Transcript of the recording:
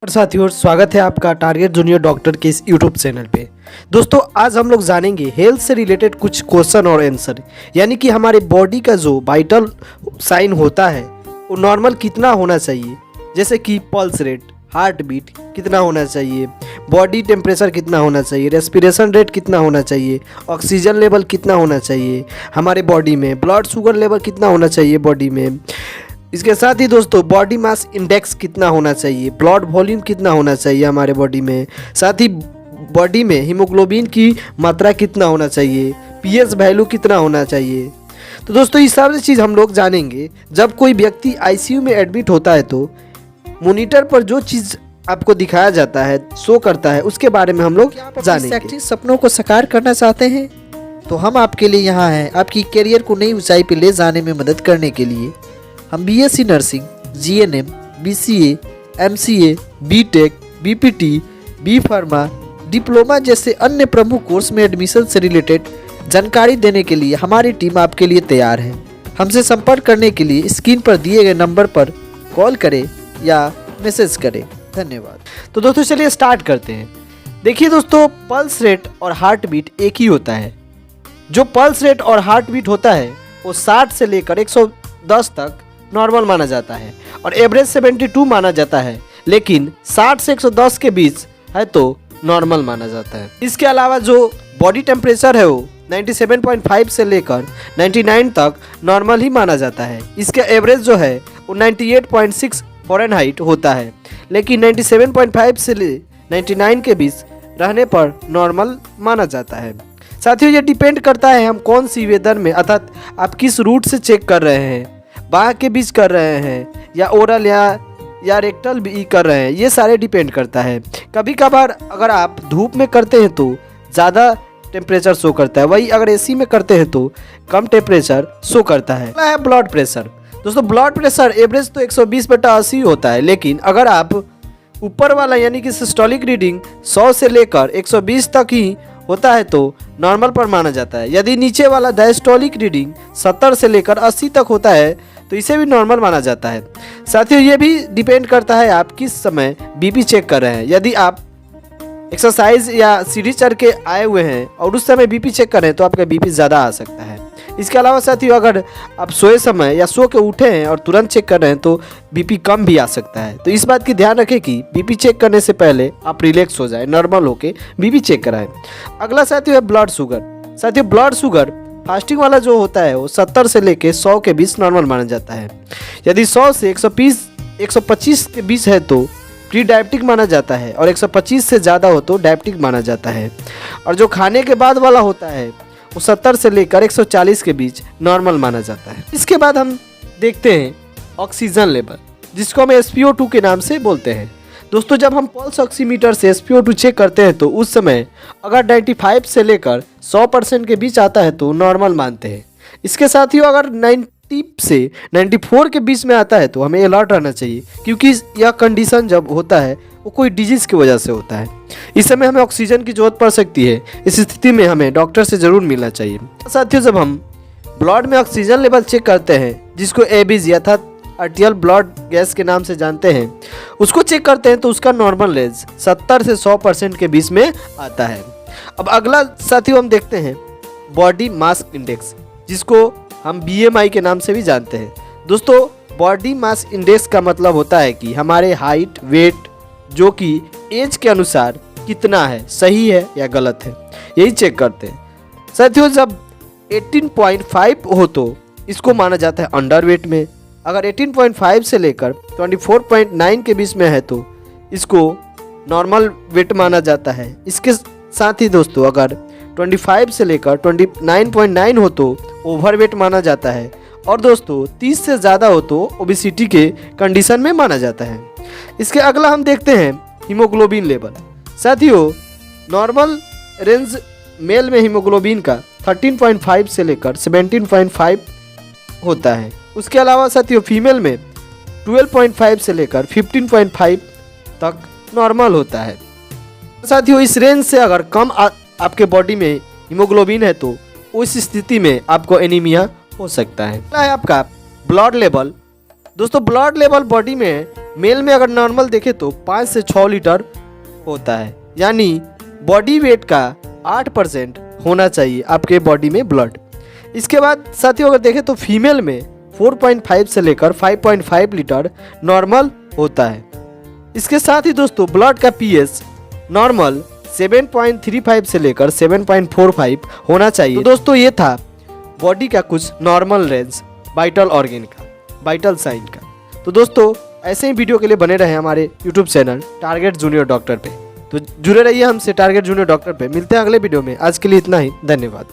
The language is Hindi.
और साथियों स्वागत है आपका टारगेट जूनियर डॉक्टर के इस यूट्यूब चैनल पे। दोस्तों आज हम लोग जानेंगे हेल्थ से रिलेटेड कुछ क्वेश्चन और आंसर, यानी कि हमारे बॉडी का जो वाइटल साइन होता है वो नॉर्मल कितना होना चाहिए, जैसे कि पल्स रेट, हार्ट बीट कितना होना चाहिए, बॉडी टेम्परेचर कितना होना चाहिए, रेस्पिरेशन रेट कितना होना चाहिए, ऑक्सीजन लेवल कितना होना चाहिए हमारे बॉडी में, ब्लड शुगर लेवल कितना होना चाहिए बॉडी में। इसके साथ ही दोस्तों बॉडी मास इंडेक्स कितना होना चाहिए, ब्लड वॉल्यूम कितना होना चाहिए हमारे बॉडी में, साथ ही बॉडी में हीमोग्लोबिन की मात्रा कितना होना चाहिए, पीएच वैल्यू कितना होना चाहिए। तो दोस्तों ये सारी चीज़ हम लोग जानेंगे। जब कोई व्यक्ति आईसीयू में एडमिट होता है तो मॉनिटर पर जो चीज़ आपको दिखाया जाता है, शो करता है, उसके बारे में हम लोग जानेंगे। सपनों को साकार करना चाहते हैं तो हम आपके लिए यहाँ हैं, आपकी करियर को नई ऊंचाई पर ले जाने में मदद करने के लिए। हम BSc nursing, GNM, BCA, MCA, BTech, BPT, B pharma, diploma जैसे अन्य प्रमुख कोर्स में एडमिशन से रिलेटेड जानकारी देने के लिए हमारी टीम आपके लिए तैयार है। हमसे संपर्क करने के लिए स्क्रीन पर दिए गए नंबर पर कॉल करें या मैसेज करें। धन्यवाद। तो दोस्तों चलिए स्टार्ट करते हैं। देखिए दोस्तों, पल्स रेट और हार्ट बीट एक ही होता है। जो पल्स रेट और हार्ट बीट होता है वो 60 से लेकर 110 तक नॉर्मल माना जाता है और एवरेज 72 माना जाता है, लेकिन 60 से 110 के बीच है तो नॉर्मल माना जाता है। इसके अलावा जो बॉडी टेम्परेचर है वो 97.5 से लेकर 99 तक नॉर्मल ही माना जाता है। इसका एवरेज जो है वो 98.6 फ़ारेनहाइट होता है, लेकिन 97.5 से 99 के बीच रहने पर नॉर्मल माना जाता है। साथियों ये डिपेंड करता है हम कौन सी वेदर में, अर्थात आप किस रूट से चेक कर रहे हैं, बाह के बीच कर रहे हैं या ओरल या रेक्टल भी कर रहे हैं, ये सारे डिपेंड करता है। कभी कभार अगर आप धूप में करते हैं तो ज़्यादा टेम्परेचर शो करता है, वही अगर एसी में करते हैं तो कम टेम्परेचर शो करता है। अगला है ब्लड प्रेशर। दोस्तों ब्लड प्रेशर एवरेज तो 120/80 होता है, लेकिन अगर आप ऊपर वाला यानी कि सिस्टोलिक रीडिंग 100 से लेकर 120 तक ही होता है तो नॉर्मल पर माना जाता है। यदि नीचे वाला डायस्टोलिक रीडिंग 70 से लेकर 80 तक होता है तो इसे भी नॉर्मल माना जाता है। साथियों ये भी डिपेंड करता है आप किस समय बीपी चेक कर रहे हैं। यदि आप एक्सरसाइज या सीढ़ी चढ़ के आए हुए हैं और उस समय बीपी चेक कर रहे हैं तो आपका बीपी ज़्यादा आ सकता है। इसके अलावा साथियों अगर आप सोए समय या सो के उठे हैं और तुरंत चेक कर रहे हैं तो बीपी कम भी आ सकता है। तो इस बात की ध्यान रखें कि बीपी चेक करने से पहले आप रिलैक्स हो जाए, नॉर्मल होके बीपी चेक कराएं। अगला साथियों है ब्लड शुगर। साथियों ब्लड शुगर फास्टिंग वाला जो होता है वो 70 से लेके 100 के बीच नॉर्मल माना जाता है। यदि 100 से 125 के बीच है तो प्री डायबिटिक माना जाता है और 125 से ज़्यादा हो तो डायबिटिक माना जाता है। और जो खाने के बाद वाला होता है वो 70 से लेकर 140 के बीच नॉर्मल माना जाता है। इसके बाद हम देखते हैं ऑक्सीजन लेवल, जिसको हम SpO2 के नाम से बोलते हैं। दोस्तों जब हम पल्स ऑक्सीमीटर से SpO2 चेक करते हैं तो उस समय अगर 95 से लेकर 100% के बीच आता है तो नॉर्मल मानते हैं। इसके साथ ही अगर 90 से 94 के बीच में आता है तो हमें अलर्ट रहना चाहिए, क्योंकि यह कंडीशन जब होता है वो कोई डिजीज़ की वजह से होता है। इस समय हमें ऑक्सीजन की जरूरत पड़ सकती है। इस स्थिति में हमें डॉक्टर से ज़रूर मिलना चाहिए। साथियों जब हम ब्लड में ऑक्सीजन लेवल चेक करते हैं, जिसको ABG अर्थात आर्टियल ब्लड गैस के नाम से जानते हैं, उसको चेक करते हैं तो उसका नॉर्मल रेंज 70 से 100% के बीच में आता है। अब अगला साथियों हम देखते हैं बॉडी मास इंडेक्स, जिसको हम BMI के नाम से भी जानते हैं। दोस्तों बॉडी मास इंडेक्स का मतलब होता है कि हमारे हाइट, वेट जो कि एज के अनुसार कितना है, सही है या गलत है, यही चेक करते हैं। साथियों जब 18.5 हो तो इसको माना जाता है अंडर वेट में। अगर 18.5 से लेकर 24.9 के बीच में है तो इसको नॉर्मल वेट माना जाता है। इसके साथ ही दोस्तों अगर 25 से लेकर 29.9 हो तो ओवर वेट माना जाता है। और दोस्तों 30 से ज़्यादा हो तो ओबेसिटी के कंडीशन में माना जाता है। इसके अगला हम देखते हैं हीमोग्लोबिन लेवल। साथियों नॉर्मल रेंज मेल में हीमोग्लोबिन का 13.5 से लेकर 17.5 होता है। उसके अलावा साथियों फीमेल में 12.5 से लेकर 15.5 तक नॉर्मल होता है। साथियों इस रेंज से अगर कम आपके बॉडी में हीमोग्लोबिन है तो उस स्थिति में आपको एनीमिया हो सकता है। अगला है आपका ब्लड लेवल। दोस्तों ब्लड लेवल बॉडी में मेल में अगर नॉर्मल देखें तो 5 से 6 लीटर होता है, यानी बॉडी वेट का 8% होना चाहिए आपके बॉडी में ब्लड। इसके बाद साथियों अगर देखें तो फीमेल में 4.5 से लेकर 5.5 लीटर नॉर्मल होता है। इसके साथ ही दोस्तों ब्लड का पीएच नॉर्मल 7.35 से लेकर 7.45 होना चाहिए। तो दोस्तों ये था बॉडी का कुछ नॉर्मल रेंज वाइटल ऑर्गन का, वाइटल साइन का। तो दोस्तों ऐसे ही वीडियो के लिए बने रहे हमारे YouTube channel target junior doctor पे। तो जुड़े रहिए हमसे टारगेट जूनियर डॉक्टर पे। मिलते हैं अगले वीडियो में। आज के लिए इतना ही, धन्यवाद।